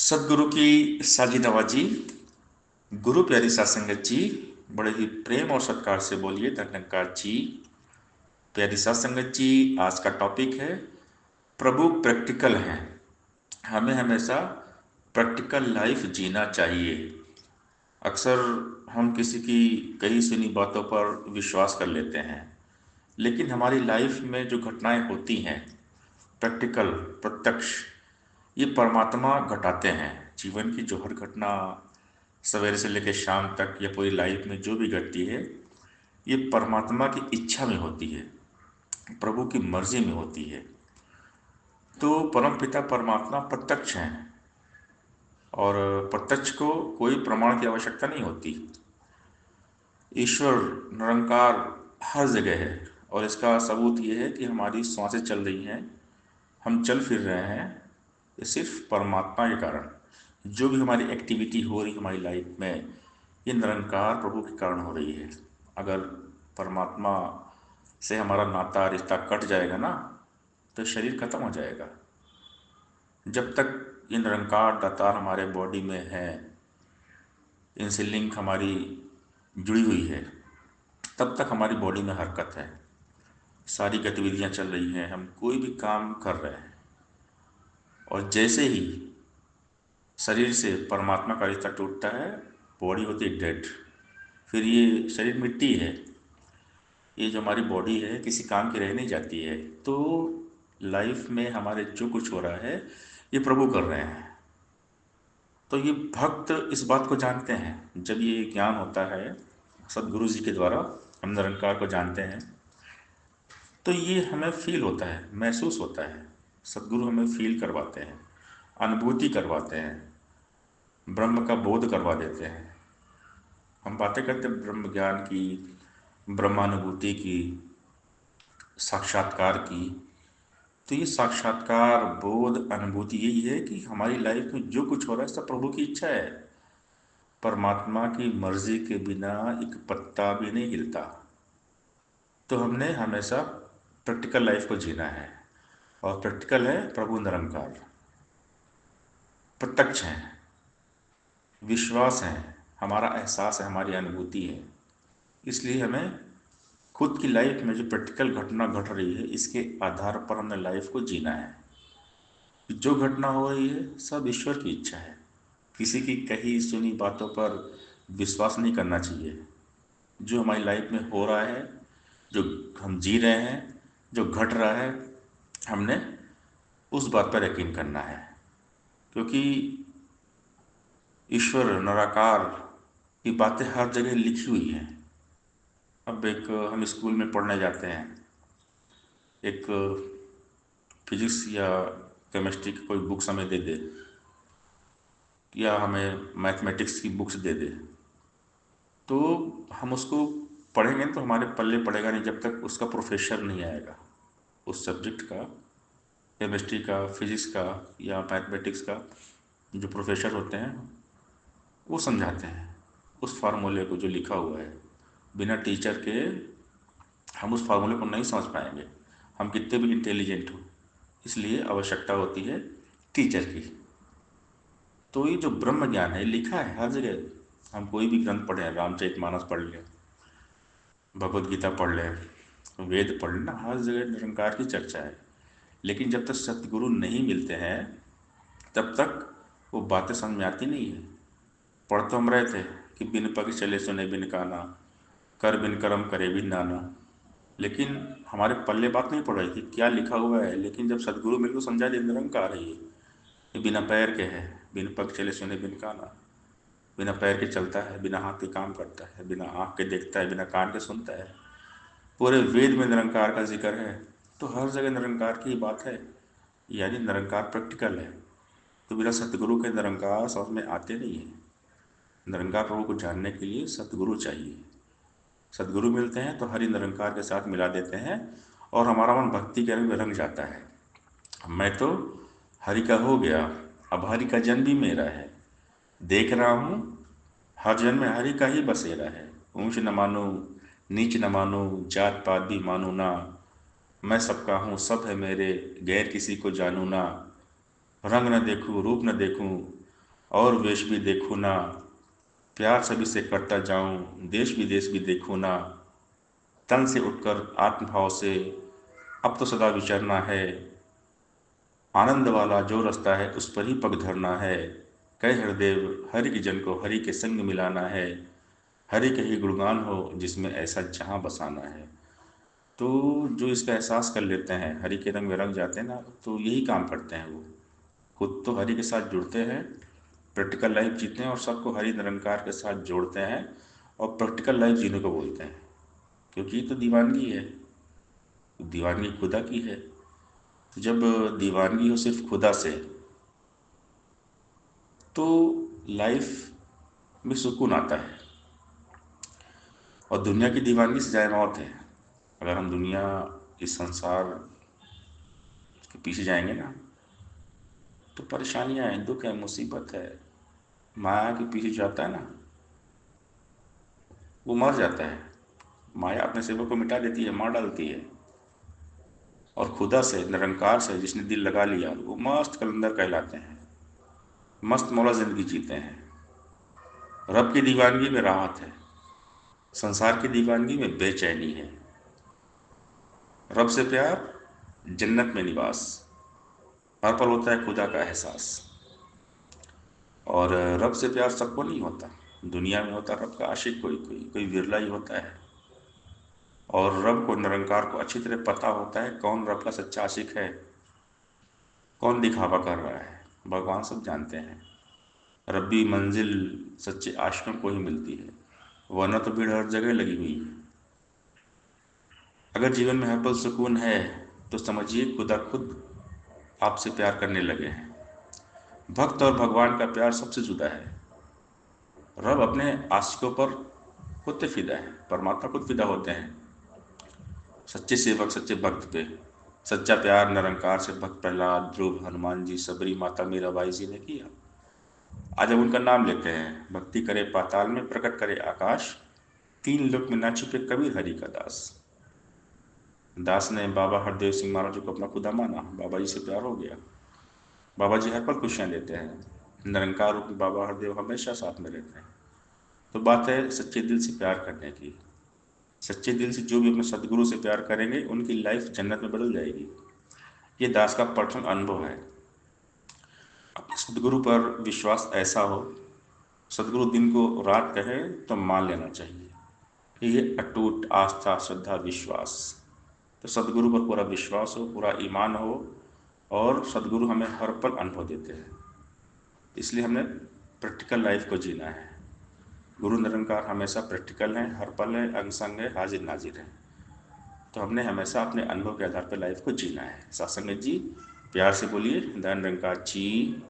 सदगुरु की साजी नवाजी। गुरु प्यारी सात संगत जी, बड़े ही प्रेम और सत्कार से बोलिए धन्यकार जी। प्यारी सात संगत जी, आज का टॉपिक है प्रभु प्रैक्टिकल है। हमें हमेशा प्रैक्टिकल लाइफ जीना चाहिए। अक्सर हम किसी की कही सुनी बातों पर विश्वास कर लेते हैं, लेकिन हमारी लाइफ में जो घटनाएं होती हैं प्रैक्टिकल, प्रत्यक्ष, ये परमात्मा घटाते हैं। जीवन की जो हर घटना सवेरे से लेकर शाम तक या पूरी लाइफ में जो भी घटती है, ये परमात्मा की इच्छा में होती है, प्रभु की मर्जी में होती है। तो परम पिता परमात्मा प्रत्यक्ष हैं, और प्रत्यक्ष को कोई प्रमाण की आवश्यकता नहीं होती। ईश्वर निरंकार हर जगह है, और इसका सबूत ये है कि हमारी सांसें चल रही हैं, हम चल फिर रहे हैं, ये सिर्फ परमात्मा के कारण। जो भी हमारी एक्टिविटी हो रही हमारी लाइफ में, ये निरंकार प्रभु के कारण हो रही है। अगर परमात्मा से हमारा नाता रिश्ता कट जाएगा ना, तो शरीर खत्म हो जाएगा। जब तक ये निरंकार दातार हमारे बॉडी में है, इनसे लिंक हमारी जुड़ी हुई है, तब तक हमारी बॉडी में हरकत है, सारी गतिविधियां चल रही हैं, हम कोई भी काम कर रहे हैं। और जैसे ही शरीर से परमात्मा का रिश्ता टूटता है, बॉडी होती है डेड। फिर ये शरीर मिट्टी है, ये जो हमारी बॉडी है किसी काम की रह नहीं जाती है। तो लाइफ में हमारे जो कुछ हो रहा है, ये प्रभु कर रहे हैं। तो ये भक्त इस बात को जानते हैं। जब ये ज्ञान होता है सदगुरु जी के द्वारा, हम निरंकार को जानते हैं, तो ये हमें फील होता है, महसूस होता है। सदगुरु हमें फील करवाते हैं, अनुभूति करवाते हैं, ब्रह्म का बोध करवा देते हैं। हम बातें करते हैं ब्रह्म ज्ञान की, ब्रह्मानुभूति की, साक्षात्कार की। तो ये साक्षात्कार, बोध, अनुभूति यही है कि हमारी लाइफ में जो कुछ हो रहा है सब प्रभु की इच्छा है। परमात्मा की मर्जी के बिना एक पत्ता भी नहीं हिलता। तो हमने हमेशा प्रैक्टिकल लाइफ को जीना है, और प्रैक्टिकल है प्रभु निरंकार, प्रत्यक्ष है, विश्वास है, हमारा एहसास है, हमारी अनुभूति है। इसलिए हमें खुद की लाइफ में जो प्रैक्टिकल घटना घट रही है, इसके आधार पर हमने लाइफ को जीना है। जो घटना हो रही है सब ईश्वर की इच्छा है। किसी की कही सुनी बातों पर विश्वास नहीं करना चाहिए। जो हमारी लाइफ में हो रहा है, जो हम जी रहे हैं, जो घट रहा है, हमने उस बात पर यकीन करना है। क्योंकि ईश्वर निराकार की बातें हर जगह लिखी हुई हैं। अब एक हम स्कूल में पढ़ने जाते हैं, एक फिजिक्स या केमिस्ट्री की कोई बुक्स हमें दे दे, या हमें मैथमेटिक्स की बुक्स दे दे, तो हम उसको पढ़ेंगे तो हमारे पल्ले पड़ेगा नहीं जब तक उसका प्रोफेसर नहीं आएगा उस सब्जेक्ट का। केमिस्ट्री का, फिजिक्स का या मैथमेटिक्स का जो प्रोफेसर होते हैं, वो समझाते हैं उस फार्मूले को जो लिखा हुआ है। बिना टीचर के हम उस फार्मूले को नहीं समझ पाएंगे, हम कितने भी इंटेलिजेंट हो। इसलिए आवश्यकता होती है टीचर की। तो ये जो ब्रह्म ज्ञान है लिखा है हर जगह। हम कोई भी ग्रंथ पढ़ें, रामचरितमानस पढ़ लें, भगवत गीता पढ़ लें, वेद पढ़ लें ना, हर जगह निरंकार की चर्चा है। लेकिन जब तक सतगुरु नहीं मिलते हैं, तब तक वो बातें समझ में आती नहीं है। पढ़ तो हम रहे थे कि बिन पग चले सुने बिन काना, कर बिन कर्म करे बिन नाना, लेकिन हमारे पल्ले बात नहीं पड़ रही थी क्या लिखा हुआ है। लेकिन जब सदगुरु मेरे को समझा दे निरंकार है ये बिना पैर के है, बिन पग चले सुने बिन काना, बिना पैर के चलता है, बिना हाथ के काम करता है, बिना आँख के देखता है, बिना कान के सुनता है, पूरे वेद में निरंकार का जिक्र है, तो हर जगह निरंकार की बात है, यानी निरंकार प्रैक्टिकल है। तो बिना सतगुरु के निरंकार समझ में आते नहीं है। निरंकार प्रभु को जानने के लिए सतगुरु चाहिए। सदगुरु मिलते हैं तो हरि निरंकार के साथ मिला देते हैं, और हमारा मन भक्ति के रंग में रंग जाता है। मैं तो हरि का हो गया, अब हरि का जन भी मेरा है, देख रहा हूँ हर जन में हरि का ही बसेरा है। ऊंच न मानो, नीच न मानो, जात पात भी मानो ना, मैं सबका हूँ सब है मेरे, गैर किसी को जानू ना, रंग न देखूं रूप न देखूं, और वेश भी देखूँ ना, प्यार सभी से करता जाऊं, देश विदेश भी देखूँ ना, तन से उठकर आत्मभाव से अब तो सदा विचरना है, आनंद वाला जो रास्ता है उस पर ही पग धरना है, कह हरदेव हरि के जन को हरि के संग मिलाना है, हरि के ही गुणगान हो जिसमें ऐसा जहां बसाना है। तो जो इसका एहसास कर लेते हैं, हरि के रंग में रंग जाते हैं ना, तो यही काम करते हैं वो, खुद तो हरि के साथ जुड़ते हैं, प्रैक्टिकल लाइफ जीते हैं और सबको हरि निरंकार के साथ जोड़ते हैं और प्रैक्टिकल लाइफ जीने को बोलते हैं, क्योंकि ये तो दीवानगी है, दीवानगी खुदा की है। तो जब दीवानगी हो सिर्फ खुदा से, तो लाइफ में सुकून आता है। और दुनिया की दीवानगी से जाए मौत है। अगर हम दुनिया, इस संसार के पीछे जाएंगे ना, तो परेशानियां हैं, दुख है, मुसीबत है। माया के पीछे जाता है ना, वो मर जाता है। माया अपने सेवक को मिटा देती है, मार डालती है। और खुदा से, निरंकार से जिसने दिल लगा लिया, वो मस्त कलंदर कहलाते हैं, मस्त मौला जिंदगी जीते हैं। रब की दीवानगी में राहत है, संसार की दीवानगी में बेचैनी है। रब से प्यार, जन्नत में निवास, हर पल होता है खुदा का एहसास। और रब से प्यार सबको नहीं होता, दुनिया में होता रब का आशिक कोई कोई कोई विरला ही होता है। और रब को, निरंकार को अच्छी तरह पता होता है कौन रब का सच्चा आशिक है, कौन दिखावा कर रहा है। भगवान सब जानते हैं। रब्बी मंजिल सच्चे आशिकों को ही मिलती है, वरना तो भीड़ हर जगह लगी हुई है। अगर जीवन में हर पल सुकून है, तो समझिए खुदा खुद आपसे प्यार करने लगे हैं। भक्त और भगवान का प्यार सबसे जुदा है। रब अपने आशिकों पर खुद फिदा है, परमात्मा खुद फिदा होते हैं सच्चे सेवक, सच्चे भक्त पे। सच्चा प्यार निरंकार से भक्त प्रहलाद, ध्रुव, हनुमान जी, सबरी माता मीराबाई जी ने किया। आज हम उनका नाम लेते हैं, भक्ति करे पाताल में, प्रकट करे आकाश, तीन लोक में ना छुपे कबीर हरि का दास। दास ने बाबा हरदेव सिंह महाराज जी को अपना खुदा माना, बाबा जी से प्यार हो गया। बाबा जी हर पल खुशियाँ देते हैं, निरंकार रूप में बाबा हरदेव हमेशा साथ में रहते हैं। तो बात है सच्चे दिल से प्यार करने की। सच्चे दिल से जो भी अपने सदगुरु से प्यार करेंगे, उनकी लाइफ जन्नत में बदल जाएगी। ये दास का पर्सनल अनुभव है। अपने सदगुरु पर विश्वास ऐसा हो, सदगुरु दिन को रात कहे तो मान लेना चाहिए। ये अटूट आस्था, श्रद्धा, विश्वास। तो सदगुरु पर पूरा विश्वास हो, पूरा ईमान हो, और सदगुरु हमें हर पल अनुभव देते हैं। इसलिए हमें प्रैक्टिकल लाइफ को जीना है। गुरु निरंकार हमेशा प्रैक्टिकल हैं, हर पल है, अंग संग है, हाजिर नाजिर है। तो हमने हमेशा अपने अनुभव के आधार पर लाइफ को जीना है। सत्संग जी, प्यार से बोलिए, धन निरंकार जी।